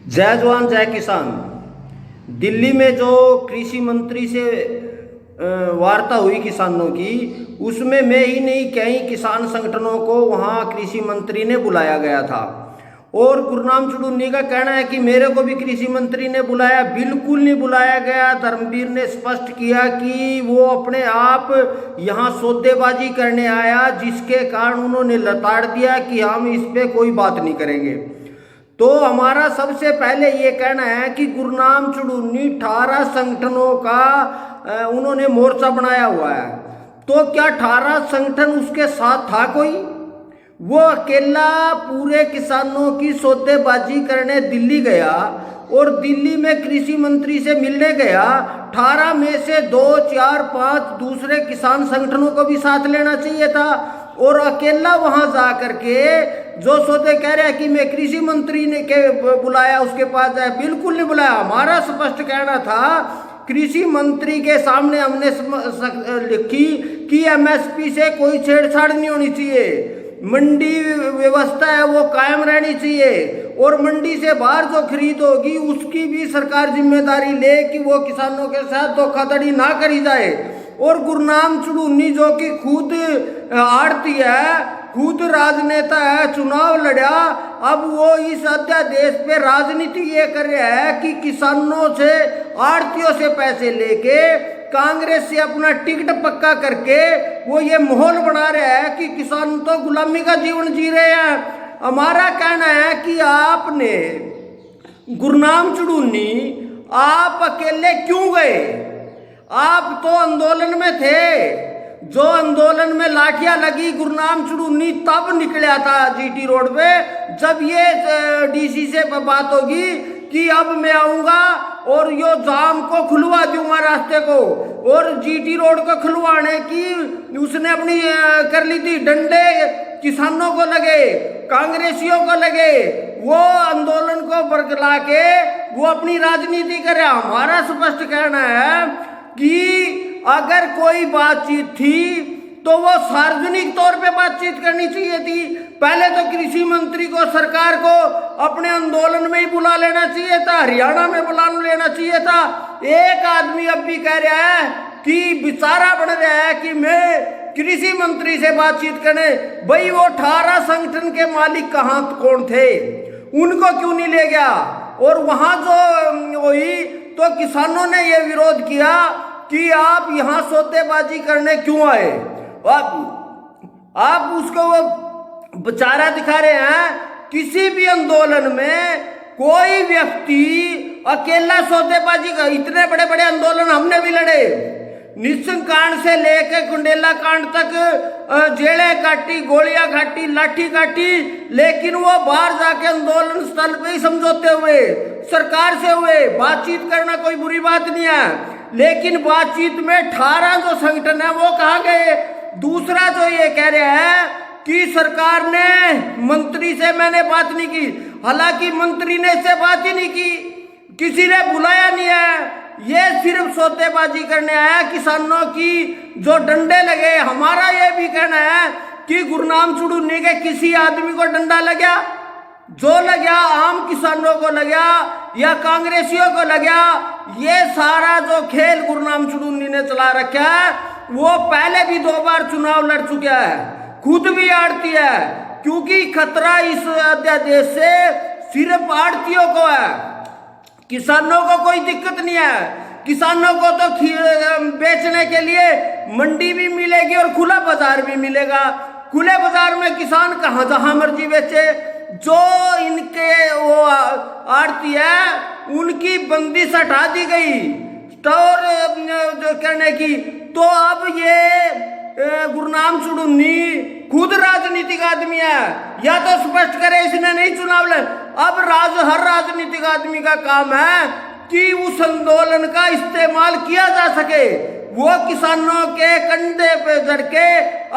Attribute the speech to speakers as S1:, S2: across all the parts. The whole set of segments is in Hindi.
S1: जय जवान जय किसान। दिल्ली में जो कृषि मंत्री से वार्ता हुई किसानों की, उसमें मैं ही नहीं कई किसान संगठनों को वहां कृषि मंत्री ने बुलाया गया था। और गुरनाम चुड़ूनी का कहना है कि मेरे को भी कृषि मंत्री ने बुलाया। बिल्कुल नहीं बुलाया गया। धर्मवीर ने स्पष्ट किया कि वो अपने आप यहाँ सौदेबाजी करने आया, जिसके कारण उन्होंने लताड़ दिया कि हम इस पे कोई बात नहीं करेंगे। तो हमारा सबसे पहले ये कहना है कि गुरनाम चुड़ूनी 18 संगठनों का उन्होंने मोर्चा बनाया हुआ है। तो क्या 18 संगठन उसके साथ था कोई? वो अकेला पूरे किसानों की सौदेबाजी करने दिल्ली गया और दिल्ली में कृषि मंत्री से मिलने गया। 18 में से 2, 4, 5 दूसरे किसान संगठनों को भी साथ लेना चाहिए था। और अकेला वहां जा करके जो सौदे कह रहे हैं कि मैं कृषि मंत्री ने के बुलाया उसके पास जाए, बिल्कुल नहीं बुलाया। हमारा स्पष्ट कहना था, कृषि मंत्री के सामने हमने लिखी कि एमएसपी से कोई छेड़छाड़ नहीं होनी चाहिए, मंडी व्यवस्था है वो कायम रहनी चाहिए, और मंडी से बाहर जो खरीद होगी उसकी भी सरकार जिम्मेदारी ले कि वो किसानों के साथ धोखाधड़ी ना करी जाए। और गुरनाम चुड़ूनी जो कि खुद आड़ती है, खुद राजनेता है, चुनाव लड़ा, अब वो इस अध्यादेश पे राजनीति ये कर रहा है कि किसानों से, आड़तियों से पैसे लेके कांग्रेस से अपना टिकट पक्का करके वो ये माहौल बना रहा है कि किसान तो गुलामी का जीवन जी रहे हैं। हमारा कहना है कि आपने गुरनाम चुड़ूनी आप अकेले क्यों गए? आप तो आंदोलन में थे। जो आंदोलन में लाठियां लगी, गुरनाम चुड़ूनी तब निकला था जीटी रोड पे, जब ये डीसी से बात होगी कि अब मैं आऊंगा और यो जाम को खुलवा दूंगा रास्ते को। और जीटी रोड को खुलवाने की उसने अपनी कर ली थी। डंडे किसानों को लगे, कांग्रेसियों को लगे, वो आंदोलन को बरगला के वो अपनी राजनीति करे। हमारा स्पष्ट कहना है कि अगर कोई बातचीत थी तो वो सार्वजनिक तौर पे बातचीत करनी चाहिए थी। पहले तो कृषि मंत्री को, सरकार को अपने आंदोलन में ही बुला लेना चाहिए था, हरियाणा में बुला लेना चाहिए था। एक आदमी अब भी कह रहा है कि बेचारा बन रहा है कि मैं कृषि मंत्री से बातचीत करने। भाई वो 18 संगठन के मालिक कहाँ कौन थे? उनको क्यों नहीं ले गया? और वहां जो हुई तो किसानों ने यह विरोध किया कि आप यहां सौदेबाजी करने क्यों आए? आप उसको वो बेचारा दिखा रहे हैं। किसी भी आंदोलन में कोई व्यक्ति अकेला सौदेबाजी का, इतने बड़े बड़े आंदोलन हमने भी लड़े, निस्संग कांड से लेकर कुंडेला कांड तक जेलें काटी, गोलियां काटी, लाठी काटी, लेकिन वो बाहर जाके आंदोलन स्थल पे ही समझौते हुए, सरकार से हुए। बातचीत करना कोई बुरी बात नहीं है, लेकिन बातचीत में 18 जो संगठन है वो कहाँ गए? दूसरा जो ये कह रहे हैं कि सरकार ने, मंत्री से मैंने बात नहीं की, हालांकि मंत्री ने इससे बात ही नहीं की, किसी ने बुलाया नहीं है। ये सिर्फ सौदेबाजी करने आया किसानों की जो डंडे लगे। हमारा ये भी कहना है कि गुरनाम चुड़ूनी के किसी आदमी को डंडा लगा? जो लगा आम किसानों को लगा या कांग्रेसियों को लगा? ये सारा जो खेल गुरनाम चुड़ूनी ने चला रखा है, वो पहले भी 2 बार चुनाव लड़ चुका है, खुद भी आड़ती है। क्योंकि खतरा इस अध्यादेश से सिर्फ आड़तियों को है, किसानों को कोई दिक्कत नहीं है। किसानों को तो बेचने के लिए मंडी भी मिलेगी और खुला बाजार भी मिलेगा। खुले बाजार में किसान कहाँ जहां मर्जी बेचे। जो इनके वो आड़ती है उनकी बंदिश हटा दी गई स्टोर जो करने की। तो अब ये गुरनाम चुड़ूनी खुद राजनीतिक आदमी है, या तो स्पष्ट करे इसने नहीं चुनाव लड़। अब हर राजनीतिक आदमी का काम है कि उस आंदोलन का इस्तेमाल किया जा सके। वो किसानों के कंधे पे जड़ के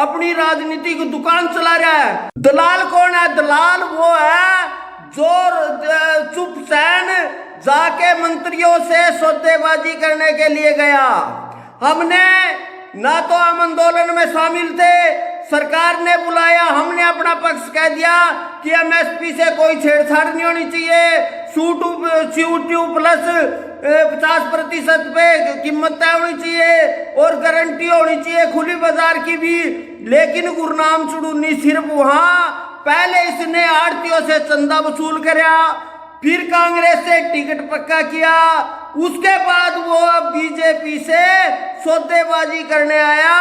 S1: अपनी राजनीति की दुकान चला रहा है। दलाल कौन है? दलाल वो है जो चुपचान जाके मंत्रियों से सौदेबाजी करने के लिए गया। हमने ना तो हम आंदोलन में शामिल थे, सरकार ने बुलाया, हमने अपना पक्ष कह दिया कि एमएसपी से कोई छेड़छाड़ नहीं होनी चाहिए, CO2 प्लस 50% पे कीमत तय होनी चाहिए और गारंटी होनी चाहिए खुली बाजार की भी। लेकिन गुरनाम चुड़ूनी सिर्फ वहां पहले इसने आड़तियों से चंदा वसूल कराया, फिर कांग्रेस से टिकट पक्का किया, उसके बाद वो अब बीजेपी से सौदेबाजी करने आया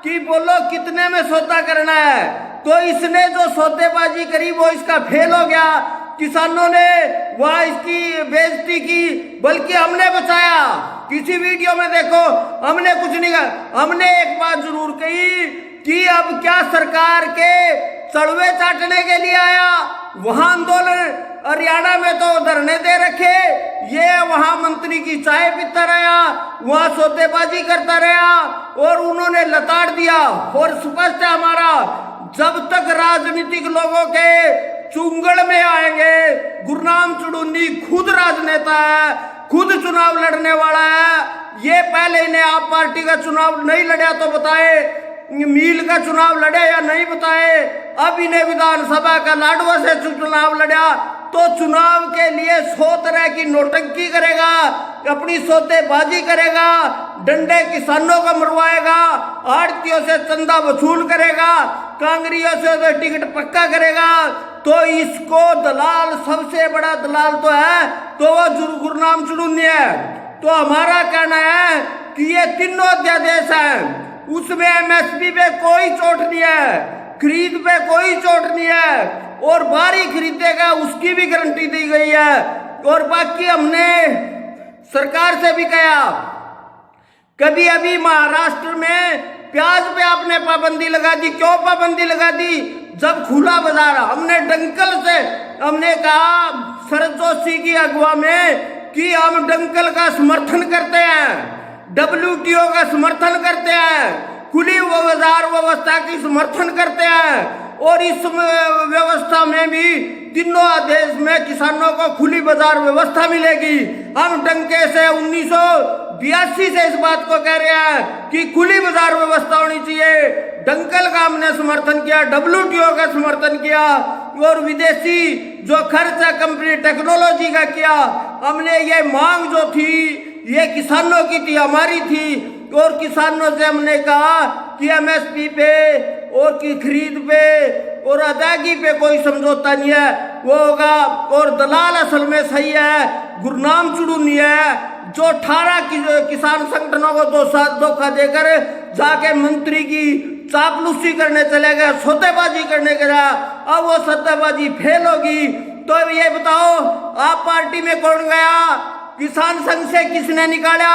S1: कि बोलो कितने में सौदा करना है। तो इसने जो सौदेबाजी करी वो इसका फेल हो गया। किसानों ने वह इसकी बेइज्जती की, बल्कि हमने बचाया। किसी वीडियो में देखो हमने कुछ नहीं कहा, हमने एक बात जरूर कही कि अब क्या सरकार के चढ़वे चाटने के लिए आया, वहां आंदोलन हरियाणा में तो धरने दे रखे, ये वहां मंत्री की चाय पीता रहा, वहां सौदेबाजी करता रहा और उन्होंने लताड़ दिया। और स्पष्ट है हमारा, जब तक राजनीतिक लोगों के चुंगल में आएंगे, गुरनाम चुड़ूनी खुद राजनेता है, खुद चुनाव लड़ने वाला है। ये पहले इन्हें आप पार्टी का चुनाव नहीं लड़ा तो बताए, मील का चुनाव लड़े या नहीं बताए। अब इन्हें विधानसभा का लाडवा से चुनाव लड़ा तो चुनाव के लिए 100 तरह की नौटंकी करेगा, अपनी सौदेबाजी करेगा, डंडे किसानों को मरवाएगा, आड़तियों से चंदा वसूल करेगा, कांग्रेसियों से टिकट पक्का करेगा। तो इसको दलाल, सबसे बड़ा दलाल तो है तो वो गुरनाम चुड़ूनी है। तो हमारा कहना है कि ये तीनों अध्यादेश है, उसमें MSP पे कोई चोट नहीं है, खरीद पे कोई चोट नहीं है और बारी खरीदेगा उसकी भी गारंटी दी गई है। और बाकी हमने सरकार से भी कहा, कभी अभी महाराष्ट्र में प्याज पे आपने पाबंदी लगा दी, क्यों पाबंदी लगा दी? जब खुला बाजार, हमने डंकल से हमने कहा शरद जोशी की अगुवा में कि हम डंकल का समर्थन करते हैं, WTO का समर्थन करते हैं, खुली बाजार व्यवस्था की समर्थन करते हैं और इस व्यवस्था में भी तीनों आदेश में किसानों को खुली बाजार व्यवस्था मिलेगी। हम डंके से 1982 से इस बात को कह रहे हैं कि खुली बाजार व्यवस्था होनी चाहिए। डंकल का हमने समर्थन किया, WTO का समर्थन किया और विदेशी जो खर्च है कंपनी टेक्नोलॉजी का किया। हमने ये मांग जो थी ये किसानों की थी, हमारी थी और किसानों से हमने कहा कि MSP पे और की खरीद पे और अदायगी पे कोई समझौता नहीं है, वो होगा। और दलाल असल में सही है, गुरनाम चुड़ूनी है जो 18 किसान संगठनों को धोखा देकर जाके मंत्री की चापलूसी करने चले गए, सौदेबाजी करने गया। अब वो सौदेबाजी फेल होगी। तो ये बताओ आप पार्टी में कौन गया? किसान संघ से किसने निकाला?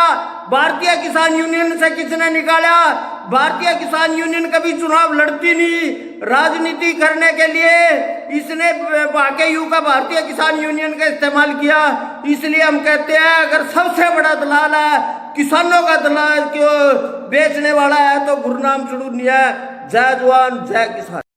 S1: भारतीय किसान यूनियन से किसने निकाला? भारतीय किसान यूनियन कभी चुनाव लड़ती नहीं, राजनीति करने के लिए इसने बाकेयू का भारतीय किसान यूनियन का इस्तेमाल किया। इसलिए हम कहते हैं अगर सबसे बड़ा दलाल है, किसानों का दलाल क्यों बेचने वाला है तो गुरनाम चुड़ूनी है। जय जवान जय किसान।